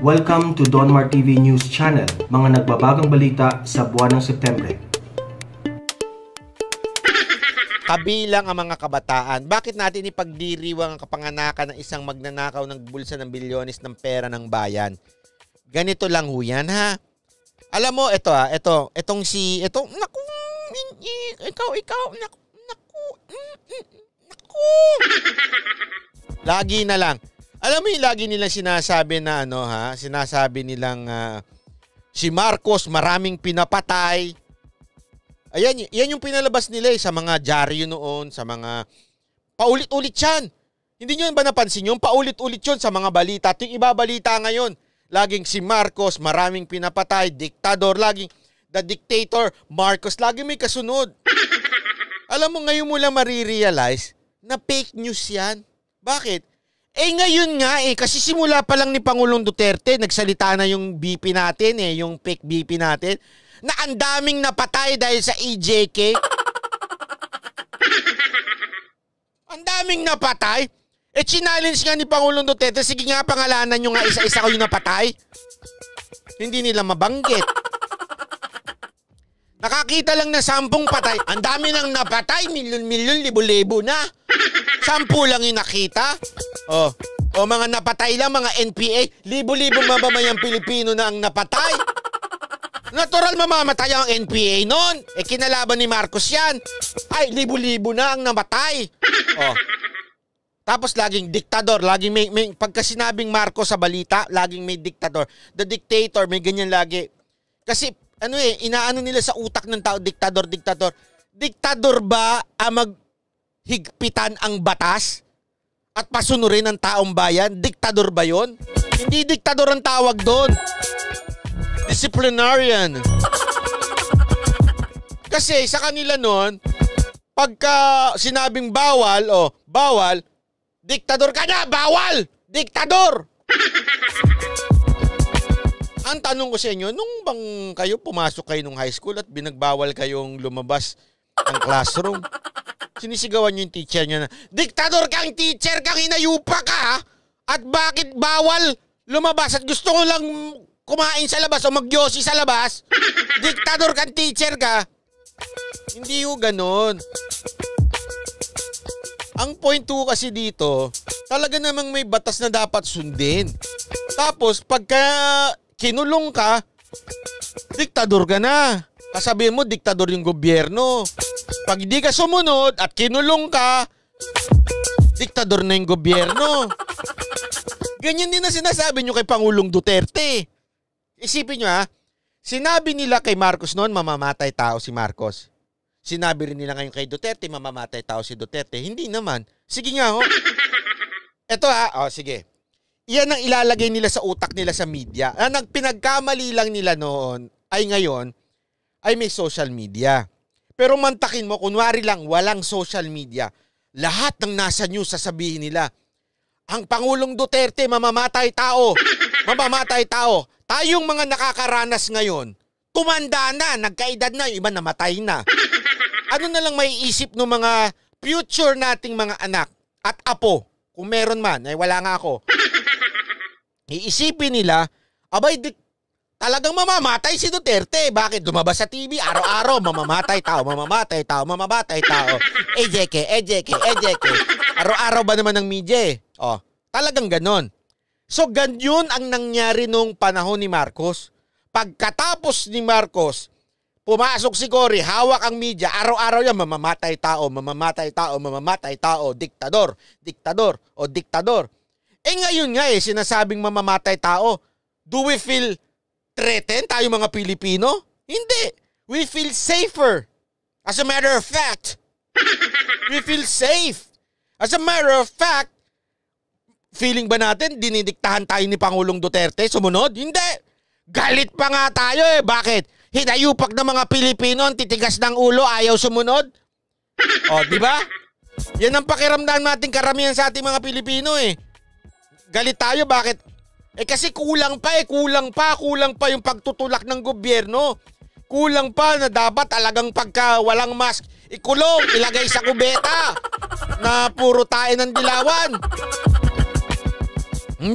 Welcome to Donmar TV News Channel, mga nagbabagang balita sa buwan ng Setyembre. Kabilang ang mga kabataan, bakit natin ipagdiriwang ang kapanganakan ng isang magnanakaw ng bulsa ng bilyones ng pera ng bayan? Ganito lang ho yan, ha? Alam mo, ito, naku, lagi na lang. Alam mo yung lagi nilang sinasabi na sinasabi nilang si Marcos maraming pinapatay. Ayan, yan yung pinalabas nila sa mga dyaryo noon, sa mga paulit-ulit yan. Hindi nyo ba napansin yun? Paulit-ulit yun sa mga balita. At yung ibabalita ngayon, laging si Marcos maraming pinapatay, diktador, laging the dictator, Marcos, laging may kasunod. Alam mo, ngayon mo lang marirealize na fake news yan. Bakit? Ngayon nga kasi simula pa lang ni Pangulong Duterte, nagsalita na yung BP natin yung fake BP natin, na ang daming napatay dahil sa EJK. Ang daming napatay. Challenge nga ni Pangulong Duterte, sige nga pangalanan nyo nga isa-isa kayo napatay. Hindi nila mabanggit. Nakakita lang na 10 patay. Ang dami nang napatay, milyon-milyon, libo-libo na. 10 lang yung nakita. O mga napatay lang, mga NPA, libo-libo mabamayang Pilipino na ang napatay. Natural mamamatay ang NPA noon. Kinalaban ni Marcos yan. Ay, libo-libo na ang namatay. Tapos laging diktador, laging may pagka sinabing Marcos sa balita, laging may diktador. The dictator, may ganyan lagi. Kasi inaano nila sa utak ng tao, diktador. Diktador ba ang maghigpitan ang batas at pasunurin ang taong bayan? Diktador ba yon? Hindi diktador ang tawag doon. Disciplinarian. Kasi sa kanila noon, pagka sinabing bawal, diktador ka na, bawal! Diktador! Ang tanong ko sa inyo, nung bang kayo pumasok kayo nung high school at binagbawal kayong lumabas ng classroom, sinisigawan nyo yung teacher nyo na, diktador kang teacher, kang hinayupa ka, ha? At bakit bawal lumabas at gusto ko lang kumain sa labas o magyosi sa labas? Diktador kang teacher ka. Hindi ho ganon. Ang point ko kasi dito, talaga namang may batas na dapat sundin. Tapos pagka kinulong ka, diktador ka na. Kasabihin mo, diktador yung gobyerno. Pag hindi ka sumunod at kinulong ka, diktador na yung gobyerno. Ganyan din na sinasabi nyo kay Pangulong Duterte. Isipin nyo sinabi nila kay Marcos noon, mamamatay tao si Marcos. Sinabi rin nila ngayon kay Duterte, mamamatay tao si Duterte. Hindi naman. Sige nga Ito sige. Iyan ang ilalagay nila sa utak nila sa media. Ang pinagkamali lang nila noon ay ngayon ay may social media. Pero mantakin mo, kunwari lang walang social media. Lahat ng nasa news sasabihin nila, ang Pangulong Duterte mamamatay tao. Mamamatay tao. Tayong mga nakakaranas ngayon, tumanda na, nagkaedad na, yung iba namatay na. Ano na lang maiisip ng mga future nating mga anak at apo, kung meron man, wala nga ako. Iisipin nila, talagang mamamatay si Duterte. Bakit? Lumabas sa TV, araw-araw, mamamatay tao. EJK. Araw-araw ba naman ng media? Talagang ganon. So, ganyan ang nangyari nung panahon ni Marcos. Pagkatapos ni Marcos, pumasok si Cory, hawak ang media, araw-araw yan, mamamatay tao, diktador. Ngayon nga sinasabing mamamatay tao. Do we feel threatened tayo mga Pilipino? Hindi. We feel safer. As a matter of fact, we feel safe. As a matter of fact, feeling ba natin dinidiktahan tayo ni Pangulong Duterte? Sumunod? Hindi. Galit pa nga tayo Bakit? Hinayupak ng mga Pilipino, ang titigas ng ulo, ayaw sumunod. Di ba? Yan ang pakiramdam natin karamihan sa ating mga Pilipino Galit tayo, bakit? Kasi kulang pa yung pagtutulak ng gobyerno. Kulang pa na dapat talagang pagka walang mask, ikulong, ilagay sa kubeta na puro tae ng dilawan.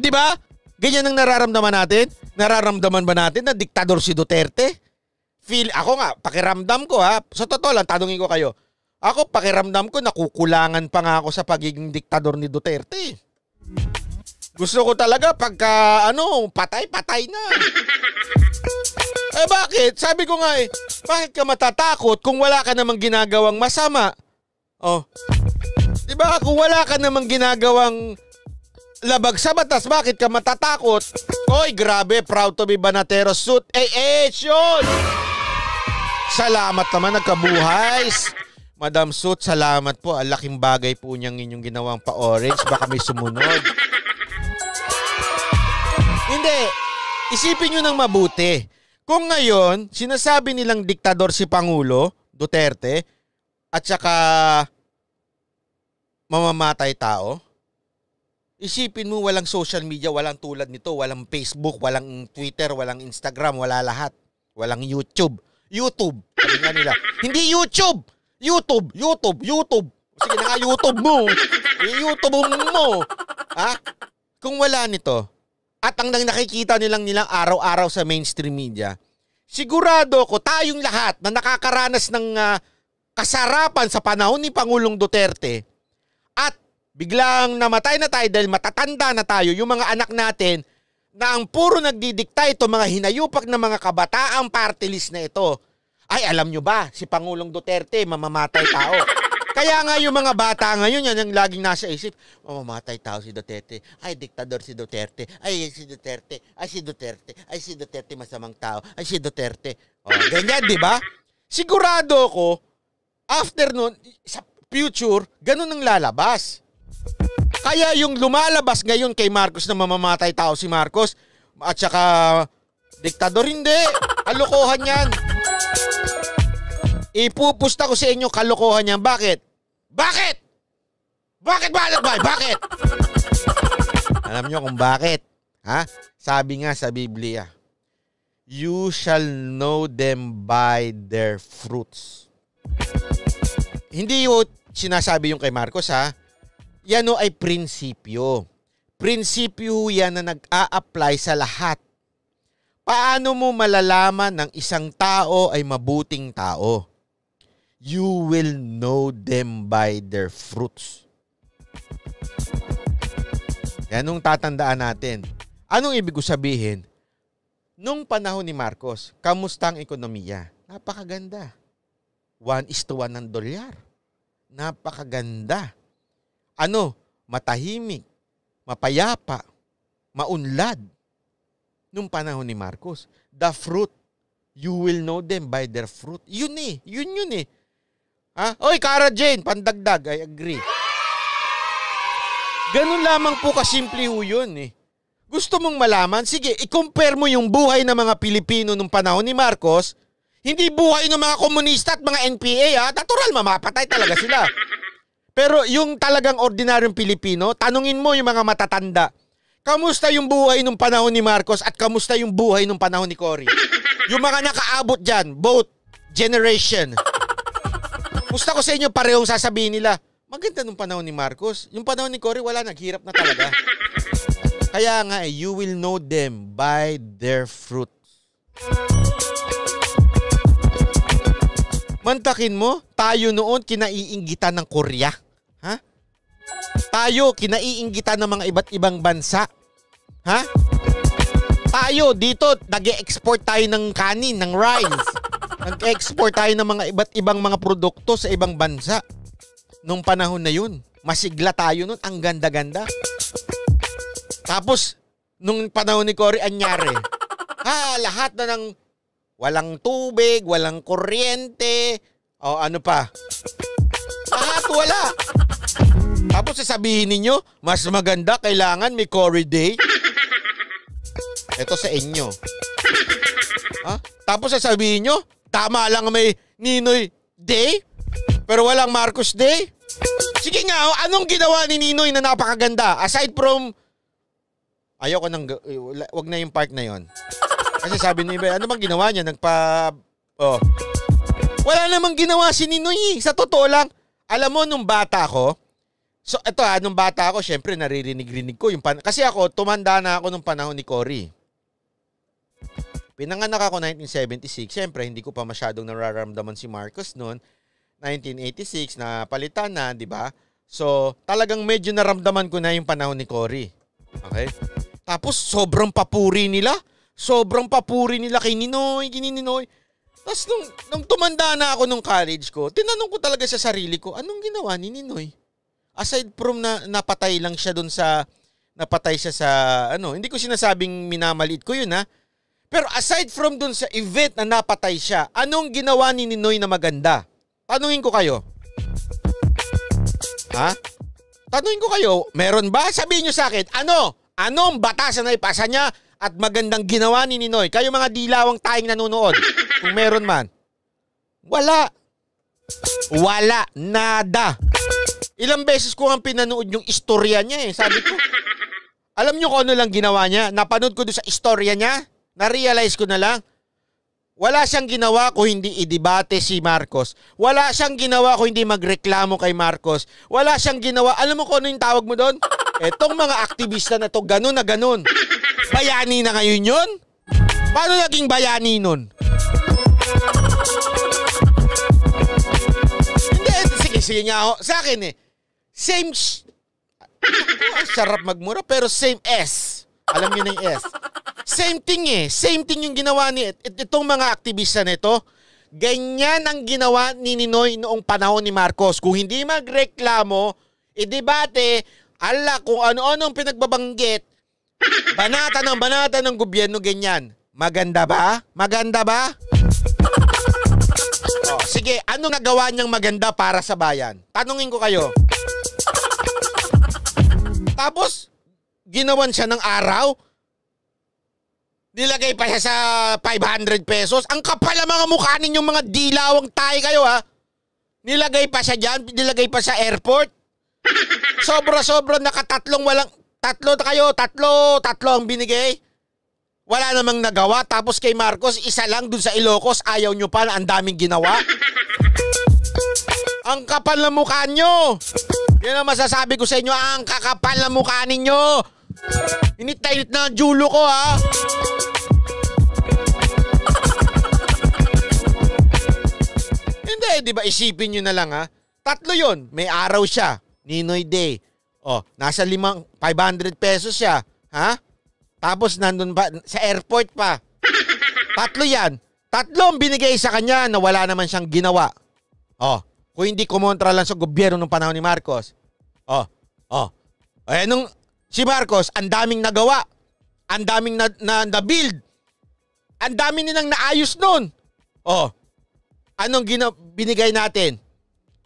Di ba? Ganyan ang nararamdaman natin? Nararamdaman ba natin na diktador si Duterte? Ako nga, pakiramdam ko ha. Sa totoo lang, tanungin ko kayo. Ako, pakiramdam ko, nakukulangan pa nga ako sa pagiging diktador ni Duterte. Gusto ko talaga pagka, patay na. Bakit? Sabi ko nga bakit ka matatakot kung wala ka namang ginagawang masama? Diba? Kung wala ka namang ginagawang labag sa batas, bakit ka matatakot? Oy, grabe, proud to be Banateros suit. Yun! Salamat naman, nagkabuhay. Madam Suit, salamat po. Ang laking bagay po niyang inyong ginawang pa-orange. Baka may sumunod. Hindi. Isipin nyo ng mabuti. Kung ngayon, sinasabi nilang diktador si Pangulo Duterte at saka mamamatay tao, isipin mo walang social media, walang tulad nito, walang Facebook, walang Twitter, walang Instagram, wala lahat. Walang YouTube. Sabi nga nila. Hindi YouTube! YouTube! Sige na nga, YouTube mo. YouTube mo. Ha? Kung wala nito, at ang nakikita nilang araw-araw sa mainstream media, sigurado ko tayong lahat na nakakaranas ng kasarapan sa panahon ni Pangulong Duterte at biglang namatay na tayo dahil matatanda na tayo, yung mga anak natin na ang puro nagdidikta ito, mga hinayupak na mga kabataang party list na ito. Ay, alam nyo ba, si Pangulong Duterte, mamamatay tao. Kaya nga yung mga bata ngayon, yan ang laging nasa isip, mamamatay tao si Duterte. Ay, diktador si Duterte. Ay, si Duterte. Ay, si Duterte. Ay, si Duterte masamang tao. Ay, si Duterte. Ganyan, di ba? Sigurado ko, after nun, sa future, ganun ang lalabas. Kaya yung lumalabas ngayon kay Marcos na mamamatay tao si Marcos at saka diktador, hindi. Kalokohan yan. Ipupusta ko sa inyo kalokohan yan. Bakit? Bakit? Bakit? Alam nyo kung bakit? Ha? Sabi nga sa Biblia, you shall know them by their fruits. Hindi yung sinasabi yung kay Marcos ha. Yan o ay prinsipyo. Prinsipyo yan na nag-a-apply sa lahat. Paano mo malalaman ng isang tao ay mabuting tao? You will know them by their fruits. Yan ang tatandaan natin. Anong ibig sabihin? Nung panahon ni Marcos, kamusta ang ekonomiya? Napakaganda. 1:1 ng dolyar. Napakaganda. Matahimik, mapayapa, maunlad. Nung panahon ni Marcos, the fruit, you will know them by their fruit. Yun eh. Ha? Oy, Cara Jane, pandagdag, I agree. Ganun lamang po kasimple ho yun eh. Gusto mong malaman? Sige, i-compare mo yung buhay ng mga Pilipino nung panahon ni Marcos, hindi buhay ng mga komunista at mga NPA ha. Natural, mamapatay talaga sila. Pero yung talagang ordinaryong Pilipino, tanungin mo yung mga matatanda. Kamusta yung buhay nung panahon ni Marcos at kamusta yung buhay nung panahon ni Cory? Yung mga nakaabot dyan, both generation. Gusto ko sa inyo, parehong sasabihin nila, maganda nung panahon ni Marcos. Yung panahon ni Cory, wala, naghirap na talaga. Kaya nga, you will know them by their fruits. Mantakin mo, tayo noon kinaiinggitan ng Korea. Ha? Tayo kinaiinggitan ng mga iba't ibang bansa. Ha? Tayo dito, nag-e-export tayo ng kanin, ng rice. Nag-export tayo ng mga iba't ibang mga produkto sa ibang bansa. Nung panahon na yun, masigla tayo nun, ang ganda-ganda. Tapos, nung panahon ni Cory, anyari. Lahat na ng walang tubig, walang kuryente, o ano pa. Lahat wala. Tapos sasabihin ninyo, mas maganda, kailangan may Cory Day. Ito sa inyo. Tapos sasabihin nyo, tama lang may Ninoy Day, pero walang Marcos Day. Sige nga, anong ginawa ni Ninoy na napakaganda? Aside from, ayoko nang, wag na yung part na yon. Kasi sabi ni Ibe, ano bang ginawa niya? Wala namang ginawa si Ninoy. Sa totoo lang, alam mo, nung bata ko, So ito nung bata ako, syempre naririnig-rinig ko yung kasi ako tumanda na ako nung panahon ni Cory. Pinanganak ako 1976. Syempre hindi ko pa masyadong nararamdaman si Marcos noon. 1986 na palitan na, 'di ba? So talagang medyo naramdaman ko na yung panahon ni Cory. Okay? Tapos sobrang papuri nila. Sobrang papuri nila kay Ninoy, Ninoy. Tapos nung tumanda na ako nung college ko, tinanong ko talaga sa sarili ko, anong ginawa ni Ninoy? Aside from na napatay lang siya doon napatay siya sa, hindi ko sinasabing minamaliit ko yun Pero aside from doon sa event na napatay siya, anong ginawa ni Ninoy na maganda? Tanungin ko kayo. Tanungin ko kayo, meron ba? Sabihin nyo sa akin, anong batas na naipasa niya at magandang ginawa ni Ninoy? Kayo mga dilawang tayong nanonood, kung meron man. Wala. Nada. Ilang beses ko ang pinanood yung istorya niya Sabi ko, alam nyo kung ano lang ginawa niya? Napanood ko doon sa istorya niya, na-realize ko na lang, wala siyang ginawa kung hindi idebate si Marcos. Wala siyang ginawa kung hindi magreklamo kay Marcos. Wala siyang ginawa, alam mo kung ano yung tawag mo doon? Etong mga aktivista na to, ganun na ganun. Bayani na ngayon yun? Paano naging bayani nun? Hindi, sige nga ako. Sa akin same, sarap magmura, pero same S. Alam niyo na yung S. Same thing Same thing yung ginawa ni itong mga aktivista nito. Ganyan ang ginawa ni Ninoy noong panahon ni Marcos. Kung hindi magreklamo, idebate, kung ano-anong pinagbabanggit, banata ng gobyerno, ganyan. Maganda ba? Maganda ba? Sige, ano nagawa niyang maganda para sa bayan? Tanungin ko kayo. Tapos, ginawan siya ng araw. Nilagay pa siya sa 500 pesos. Ang kapal ang mga mukha ninyong mga dilawang tayo kayo Nilagay pa siya dyan. Nilagay pa sa airport. Sobra-sobra nakatatlong tatlo ang binigay. Wala namang nagawa. Tapos kay Marcos, isa lang dun sa Ilocos. Ayaw nyo pa na ang daming ginawa. Ang kapal na mukha nyo. Yan ang masasabi ko sa inyo. Ang kakapal na mukha ninyo. Init na julo ko Hindi, di ba isipin nyo na lang Tatlo yon. May araw siya. Ninoy Day. Nasa 500 pesos siya. Tapos nandun pa sa airport pa. Tatlo yan. Tatlong binigay sa kanya na wala naman siyang ginawa. Kung hindi kumontra lang sa gobyerno ng panahon ni Marcos. Nung si Marcos, ang daming nagawa. Ang daming na-build. Ang daming nilang naayos nun. Anong binigay natin?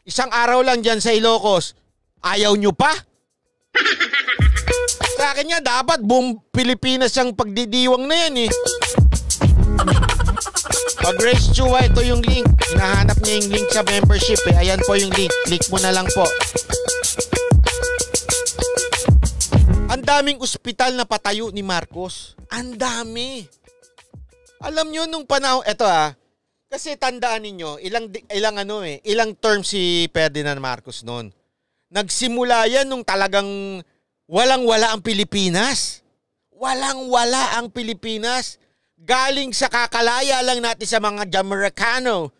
Isang araw lang dyan sa Ilocos. Ayaw nyo pa? Sa akin dapat buong Pilipinas ang pagdidiwang na yan Pag Grace Chua, ito yung link. Hinahanap niya yung link sa membership Ayan po yung link. Click mo na lang po. Ang daming ospital na patayo ni Marcos. Ang dami. Alam nyo nung panahon, eto kasi tandaan ninyo, ilang term si Ferdinand Marcos noon. Nagsimula yan nung talagang walang-wala ang Pilipinas. Walang-wala ang Pilipinas. Galing sa kakalaya lang natin sa mga Jamericano.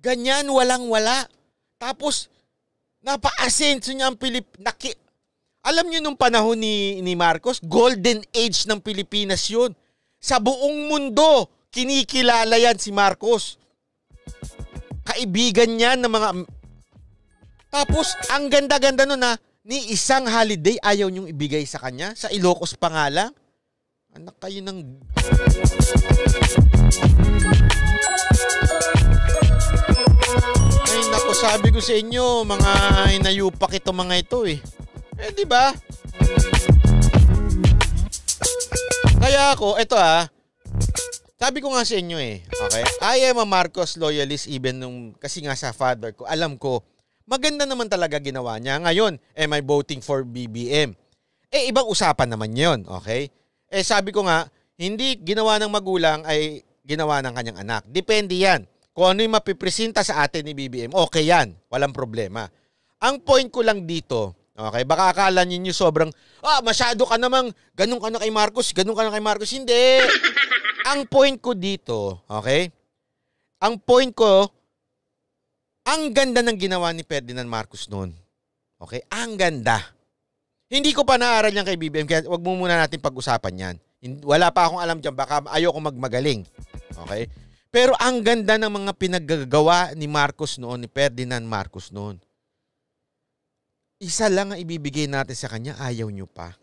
Ganyan, walang-wala. Tapos, napa-asenso niya ang Pilipinas. Alam niyo nung panahon ni Marcos, golden age ng Pilipinas yun. Sa buong mundo, kinikilala yan si Marcos. Kaibigan niya ng mga... Tapos, ang ganda-ganda nun ni isang holiday ayaw niyong ibigay sa kanya. Sa Ilocos pa nga lang. Anak kayo ng... Ay, naku, sabi ko sa inyo, mga inayupak ito mga ito di ba? Kaya ako, ito sabi ko nga sa inyo okay? I am a Marcos loyalist even kasi nga sa father ko, alam ko, maganda naman talaga ginawa niya. Ngayon, am I voting for BBM? Ibang usapan naman yon, okay? Sabi ko nga, hindi ginawa ng magulang ay ginawa ng kanyang anak. Depende yan. Kung ano yung mapipresenta sa atin ni BBM, okay yan. Walang problema. Ang point ko lang dito, Okay, baka akala ninyo sobrang, masyado ka namang, ganun ka na kay Marcos, ganun ka na kay Marcos. Hindi. Ang point ko dito, okay? Ang point ko, ang ganda ng ginawa ni Ferdinand Marcos noon. Okay? Ang ganda. Hindi ko pa naaral yan kay BBM, kaya wag mo muna natin pag-usapan yan. Wala pa akong alam dyan, baka ayoko magmagaling. Okay? Pero ang ganda ng mga pinaggagawa ni Marcos noon, ni Ferdinand Marcos noon. Isa lang ang ibibigay natin sa kanya, ayaw nyo pa.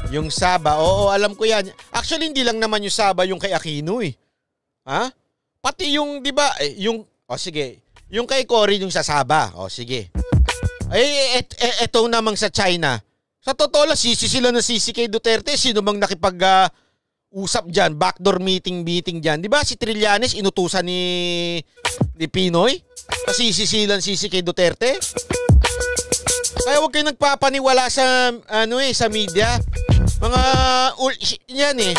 Yung Saba, oo, alam ko yan. Actually, hindi lang naman yung Saba yung kay Aquino eh. Ha? Pati yung, di ba, sige, yung kay Cory yung sa Saba. Sige. Eto namang sa China. Sa totoo lang, sila na sisi kay Duterte. Sino bang nakipag-usap dyan? Backdoor meeting dyan. Di ba si Trillanes inutusan ni Pinoy? Sisi kay Duterte? Kaya huwag kayo nagpapaniwala sa, sa media. Mga, yan eh.